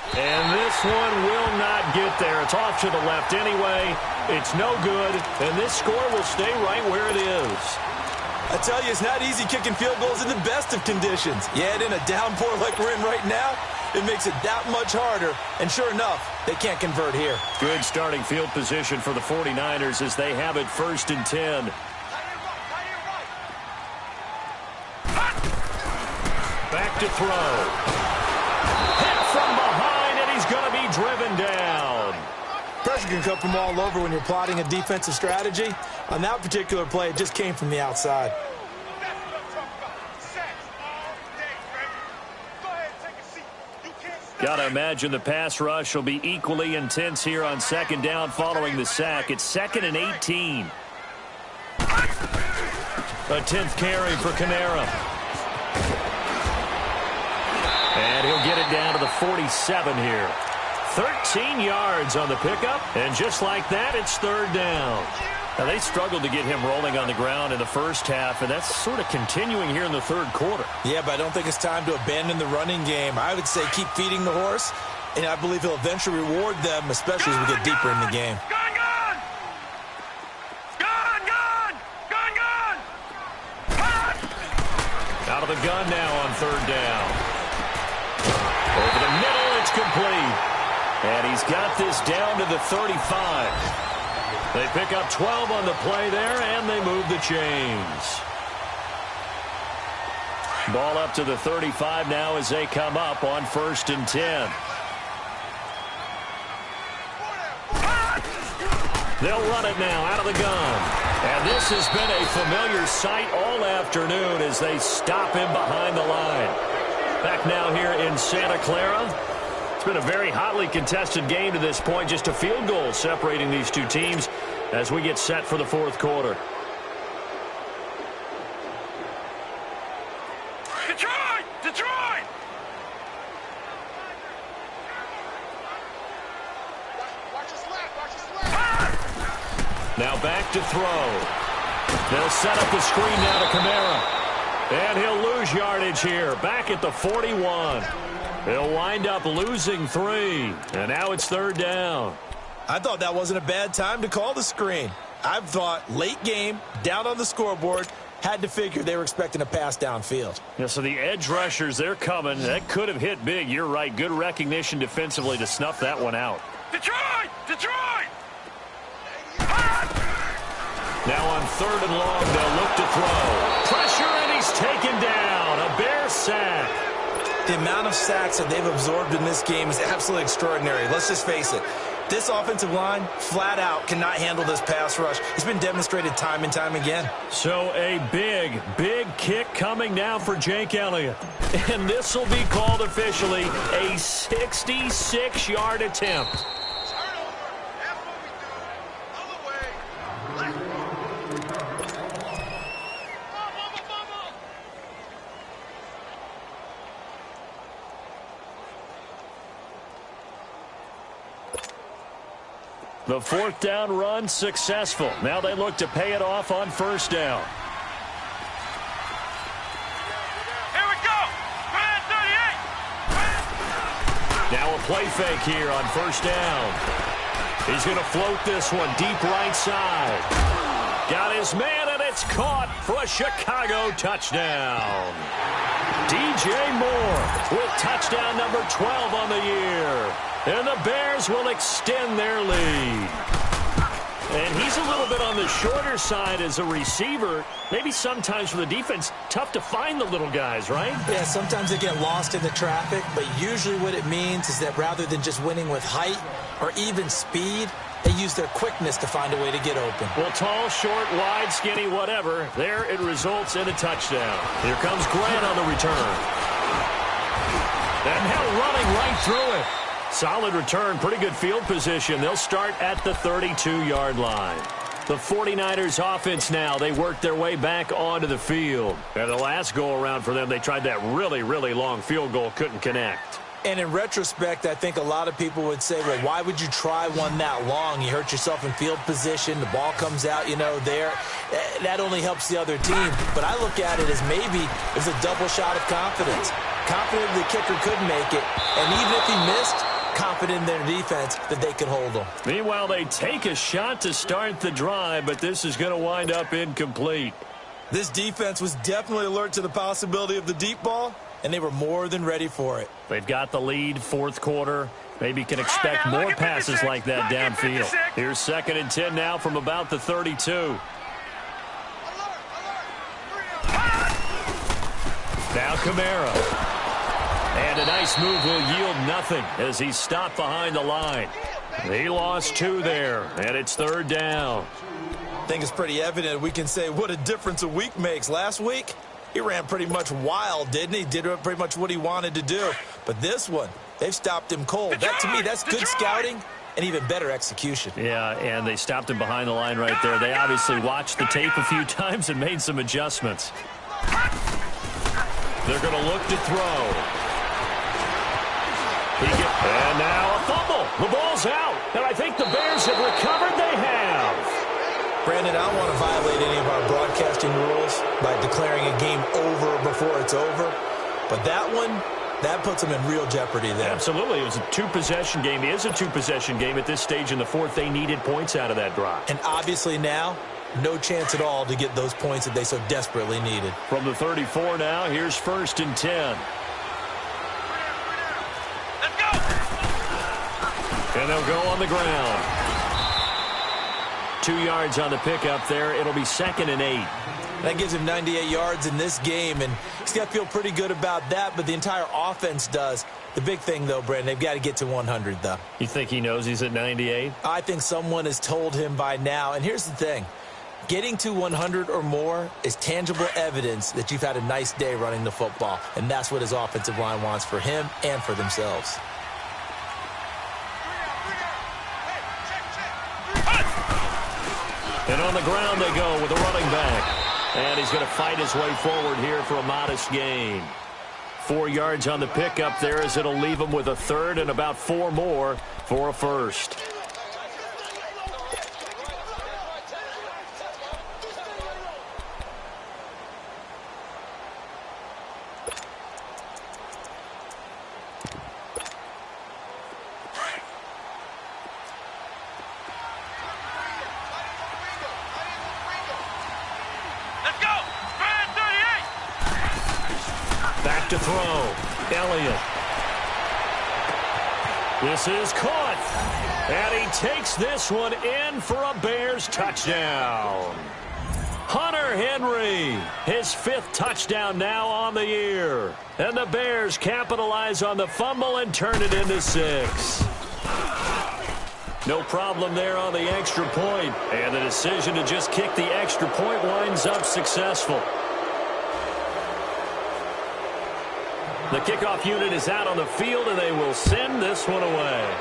S3: And this one will not get there. It's off to the left anyway. It's no good. And this score will stay right where it is.
S4: I tell you, it's not easy kicking field goals in the best of conditions. Yet in a downpour like we're in right now, it makes it that much harder. And sure enough, they can't convert here.
S3: Good starting field position for the 49ers as they have it 1st and 10. Back to throw. Hit from behind, and he's going to be driven down.
S4: Pressure can come from all over when you're plotting a defensive strategy. On that particular play, it just came from the outside.
S3: Got to imagine the pass rush will be equally intense here on 2nd down following the sack. It's 2nd and 18. A 10th carry for Kamara. And he'll get it down to the 47 here. 13 yards on the pickup, and just like that, it's 3rd down. Now, they struggled to get him rolling on the ground in the first half, and that's sort of continuing here in the 3rd quarter.
S4: Yeah, but I don't think it's time to abandon the running game. I would say keep feeding the horse, and I believe he'll eventually reward them, especially as we get deeper in the game.
S3: Out of the gun now on third down. Over the middle, it's complete. And he's got this down to the 35. They pick up 12 on the play there, and they move the chains. Ball up to the 35 now as they come up on 1st and 10. They'll run it now out of the gun. And this has been a familiar sight all afternoon as they stop him behind the line. Back now here in Santa Clara. It's been a very hotly contested game to this point. Just a field goal separating these two teams as we get set for the fourth quarter.
S5: Detroit! Detroit!
S2: Watch his left. Watch his left.
S3: Now back to throw. They'll set up the screen now to Kamara. And he'll lose yardage here. Back at the 41. He'll wind up losing 3. And now it's third down.
S4: I thought that wasn't a bad time to call the screen. I thought late game, down on the scoreboard, had to figure they were expecting a pass downfield.
S3: Yeah, so the edge rushers, they're coming. That could have hit big. You're right. Good recognition defensively to snuff that one out.
S5: Detroit! Detroit!
S3: Now on third and long, they'll look to throw. Pressure, and he's taken down. A Bear sack.
S4: The amount of sacks that they've absorbed in this game is absolutely extraordinary. Let's just face it. This offensive line, flat out, cannot handle this pass rush. It's been demonstrated time and time again.
S3: So a big, big kick coming now for Jake Elliott. And this will be called officially a 66-yard attempt. The fourth down run successful. Now they look to pay it off on first down.
S5: Here we go! Grand 38!
S3: Now a play fake here on first down. He's going to float this one deep right side. Got his man, and it's caught for a Chicago touchdown. DJ Moore with touchdown number 12 on the year. And the Bears will extend their lead. And he's a little bit on the shorter side as a receiver. Maybe sometimes for the defense, tough to find the little guys, right?
S4: Yeah, sometimes they get lost in the traffic, but usually what it means is that rather than just winning with height or even speed, they use their quickness to find a way to get open.
S3: Well, tall, short, wide, skinny, whatever. There it results in a touchdown. Here comes Grant on the return. And now running right through it. Solid return, pretty good field position. They'll start at the 32-yard line. The 49ers offense now, they work their way back onto the field. And the last go-around for them, they tried that really, really long field goal, couldn't connect.
S4: And in retrospect, I think a lot of people would say, well, why would you try one that long? You hurt yourself in field position. The ball comes out, there. That only helps the other team. But I look at it as maybe it was a double shot of confidence. Confident the kicker could make it. And even if he missed, confident in their defense that they could hold them.
S3: Meanwhile, they take a shot to start the drive, but this is going to wind up incomplete.
S4: This defense was definitely alert to the possibility of the deep ball, and they were more than ready for it.
S3: They've got the lead, fourth quarter. Maybe can expect more passes like that downfield. Here's 2nd and 10 now from about the 32. Now Kamara. And a nice move will yield nothing as he's stopped behind the line. He lost 2 there, and it's third down.
S4: I think it's pretty evident we can say what a difference a week makes. Last week, he ran pretty much wild, didn't he? Did pretty much what he wanted to do. But this one, they've stopped him cold. That, to me, that's good scouting and even better execution.
S3: Yeah, and they stopped him behind the line right there. They obviously watched the tape a few times and made some adjustments. They're going to look to throw. And now a fumble. The ball's out. And I think the Bears have recovered. They have.
S4: Brandon, I don't want to violate any of our broadcasting rules by declaring a game over before it's over. But that one, that puts them in real jeopardy there.
S3: Absolutely. It was a two-possession game. It is a two-possession game at this stage in the fourth. They needed points out of that drive.
S4: And obviously now, no chance at all to get those points that they so desperately needed.
S3: From the 34 now, here's 1st and 10.
S5: Let's go!
S3: And they'll go on the ground. 2 yards on the pickup there. It'll be 2nd and 8.
S4: That gives him 98 yards in this game, and he's got to feel pretty good about that, but the entire offense does. The big thing, though, Brandon, they've got to get to 100, though.
S3: You think he knows he's at 98?
S4: I think someone has told him by now. And here's the thing. Getting to 100 or more is tangible evidence that you've had a nice day running the football, and that's what his offensive line wants for him and for themselves.
S3: And on the ground they go with a running back. And he's going to fight his way forward here for a modest gain. 4 yards on the pickup there as it'll leave him with a 3rd and about 4 more for a 1st. To throw. Elliott. This is caught. And he takes this one in for a Bears touchdown. Hunter Henry, his 5th touchdown now on the year. And the Bears capitalize on the fumble and turn it into 6. No problem there on the extra point. And the decision to just kick the extra point winds up successful. The kickoff unit is out on the field, and they will send this one away.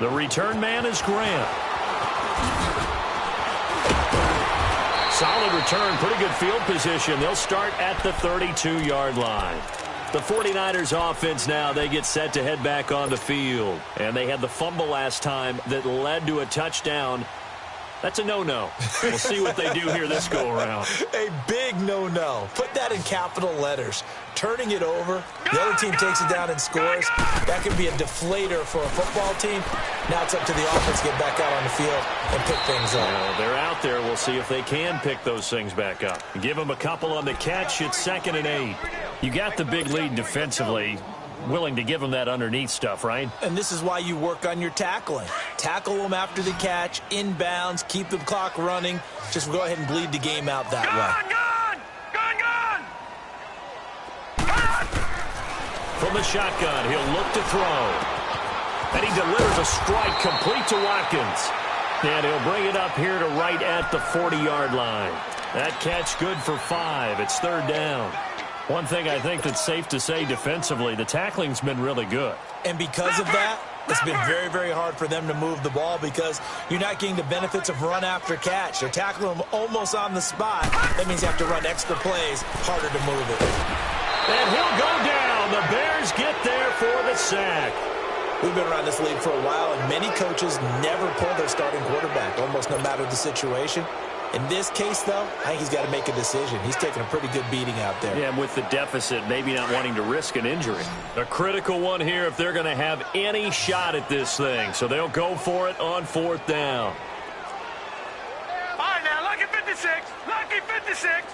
S3: The return man is Grant. Solid return, pretty good field position. They'll start at the 32-yard line. The 49ers offense now, they get set to head back on the field. And they had the fumble last time that led to a touchdown. That's a no-no. We'll see what they do here this go-around.
S4: A big no-no. Put that in capital letters. Turning it over, the other team takes it down and scores. That could be a deflator for a football team. Now it's up to the offense to get back out on the field and pick things up.
S3: Well, they're out there. We'll see if they can pick those things back up. Give them a couple on the catch. It's 2nd and 8. You got the big lead defensively. Willing to give them that underneath stuff, right?
S4: And this is why you work on your tackling. Tackle them after the catch, inbounds, keep the clock running. Just go ahead and bleed the game out that way.
S3: From the shotgun, he'll look to throw. And he delivers a strike complete to Watkins. And he'll bring it up here to right at the 40-yard line. That catch good for 5. It's 3rd down. One thing I think that's safe to say defensively, the tackling's been really good.
S4: And because of that, it's been very, very hard for them to move the ball because you're not getting the benefits of run after catch. They're tackling them almost on the spot. That means you have to run extra plays, harder to move it.
S3: And he'll go down. The Bears get there for the sack.
S4: We've been around this league for a while, and many coaches never pull their starting quarterback, almost no matter the situation. In this case, though, I think he's got to make a decision. He's taking a pretty good beating out there.
S3: Yeah, with the deficit, maybe not wanting to risk an injury. A critical one here if they're going to have any shot at this thing. So they'll go for it on 4th down.
S5: All right, now, lucky 56. Lucky 56.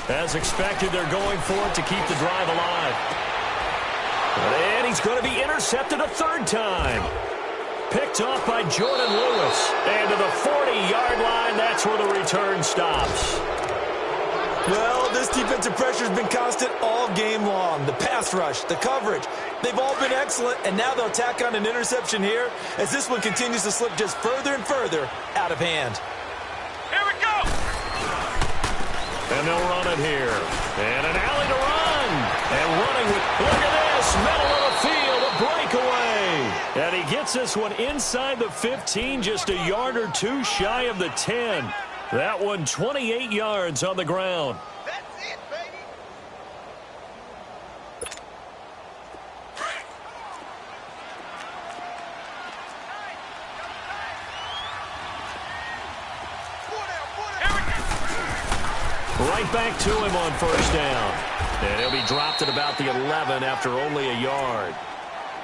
S3: As expected, they're going for it to keep the drive alive. And he's going to be intercepted a 3rd time. Picked off by Jordan Lewis. And to the 40-yard line, that's where the return stops.
S4: Well, this defensive pressure has been constant all game long. The pass rush, the coverage, they've all been excellent, and now they'll tack on an interception here as this one continues to slip just further and further out of hand.
S5: Here we go!
S3: And they'll run it here. And an alley to run. And running with, look at this, middle of the field, a breakaway. And he gets this one inside the 15, just a yard or 2 shy of the 10. That one 28 yards on the ground.
S5: That's it, baby.
S3: Right back to him on 1st down. And he'll be dropped at about the 11 after only a yard.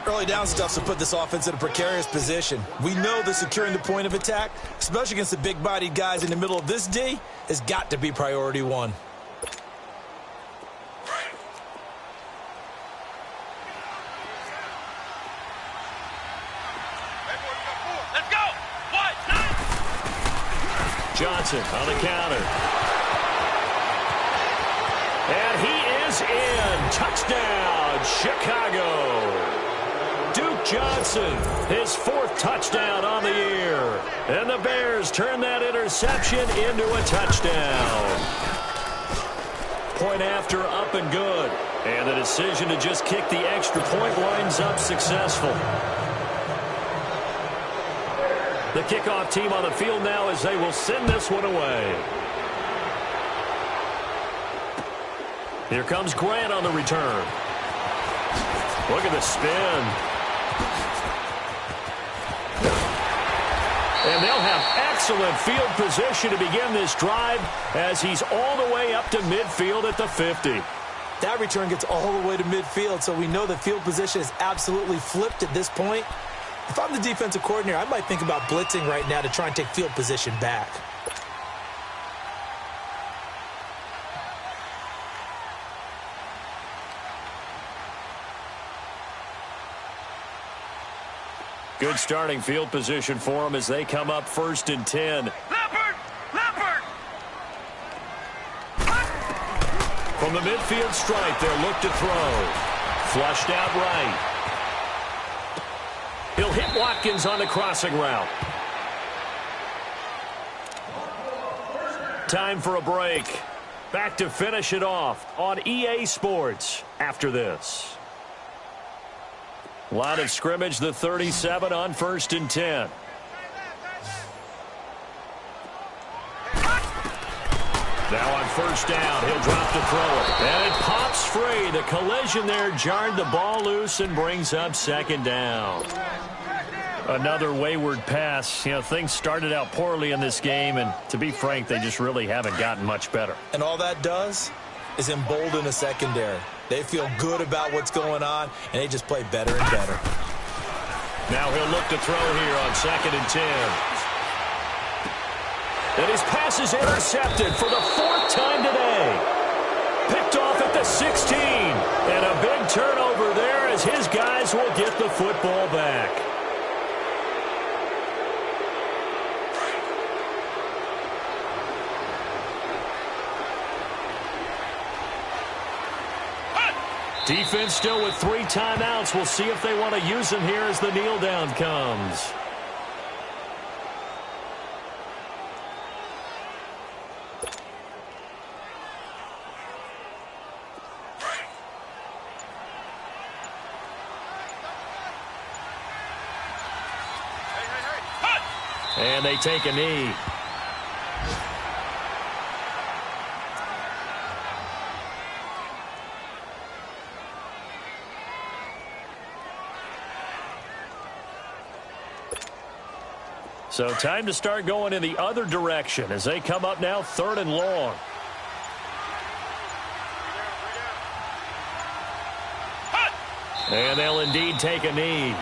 S4: Early down stuffs to put this offense in a precarious position. We know that securing the point of attack, especially against the big-bodied guys in the middle of this D, has got to be priority one.
S5: Let's go! What?
S3: Johnson on the counter. And he is in. Touchdown, Chicago. Duke Johnson, his 4th touchdown on the year. And the Bears turn that interception into a touchdown. Point after, up and good. And the decision to just kick the extra point winds up successful. The kickoff team on the field now as they will send this one away. Here comes Grant on the return. Look at the spin. And they'll have excellent field position to begin this drive as he's all the way up to midfield at the 50.
S4: That return gets all the way to midfield, so we know the field position is absolutely flipped at this point. If I'm the defensive coordinator, I might think about blitzing right now to try and take field position back.
S3: Good starting field position for them as they come up 1st and 10.
S5: Leopard! Leopard!
S3: From the midfield stripe, they'll look to throw. Flushed out right. He'll hit Watkins on the crossing route. Time for a break. Back to finish it off on EA Sports after this. Line of scrimmage, the 37 on 1st and 10. Now on 1st down, he'll drop to throw it. And it pops free. The collision there jarred the ball loose and brings up 2nd down. Another wayward pass. You know, things started out poorly in this game, and to be frank, they just really haven't gotten much better.
S4: And all that does is embolden a secondary. They feel good about what's going on, and they just play better and better.
S3: Now he'll look to throw here on 2nd and 10. And his pass is intercepted for the 4th time today. Picked off at the 16. And a big turnover there as his guys will get the football back. Defense still with 3 timeouts. We'll see if they want to use them here as the kneel down comes. And they take a knee. So time to start going in the other direction as they come up now 3rd and long. And they'll indeed take a knee.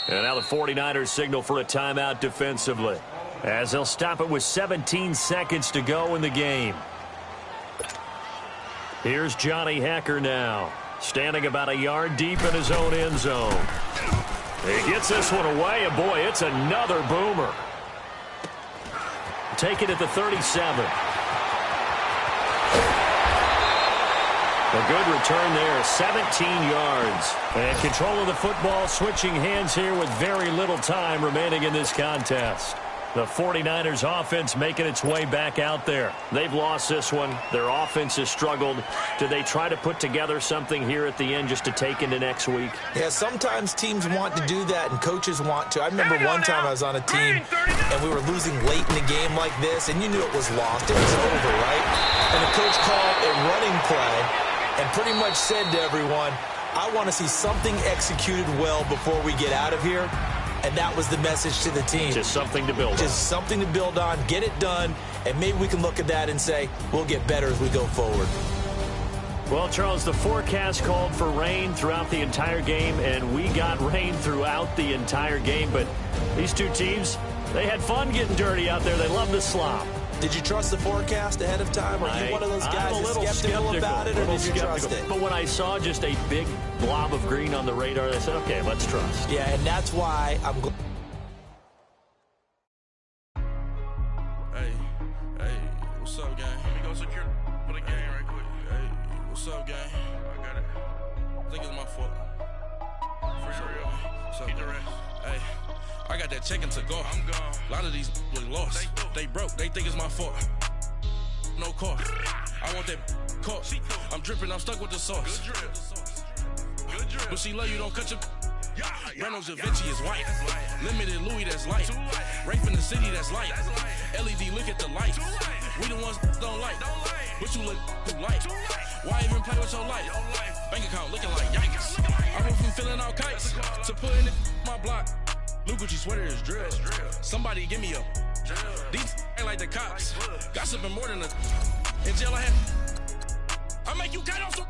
S3: And now the 49ers signal for a timeout defensively, as they'll stop it with 17 seconds to go in the game. Here's Johnny Hecker now, standing about a yard deep in his own end zone. He gets this one away, and boy, it's another boomer. Take it at the 37. A good return there, 17 yards. And control of the football, switching hands here with very little time remaining in this contest. The 49ers offense making its way back out there. They've lost this one. Their offense has struggled. Do they try to put together something here at the end just to take into next week?
S4: Yeah, sometimes teams want to do that and coaches want to. I remember one time I was on a team and we were losing late in the game like this, and you knew it was lost. It was over, right? And the coach called a running play and pretty much said to everyone, I want to see something executed well before we get out of here. and that was the message to the team.
S3: Just something to build on.
S4: Just something to build on, get it done, and maybe we can look at that and say, we'll get better as we go forward.
S3: Well, Charles, the forecast called for rain throughout the entire game, and we got rain throughout the entire game. But these two teams, they had fun getting dirty out there. They love to slop.
S4: Did you trust the forecast ahead of time? Are you one of those guys that's skeptical about it, or did you trust it?
S3: But when I saw just a big blob of green on the radar, I said, okay, let's trust.
S4: Yeah, and that's why I'm glad.
S6: Hey, what's up, gang? Let me go secure for the game right quick. Hey, what's up, gang? I got it. I think it's my fault. For real. What's up, gang? Hey, I got that check-in to go. I'm gone. A lot of these look lost. They broke. They think it's my fault. No car. I want that caught. I'm dripping. I'm stuck with the sauce. Good drip. But she love you. Don't cut your... Reynolds Da Vinci is white. Limited Louis, that's light. Rape in the city, that's light. LED, look at the light. We the ones don't like. But you look too light. Why even play with your life? Bank account looking like yikes. I went from filling out kites to putting it my block. Blue Gucci sweater is drill. Somebody give me a. These ain't like the cops. Gossiping more than a. In jail I had. I make you cut off some.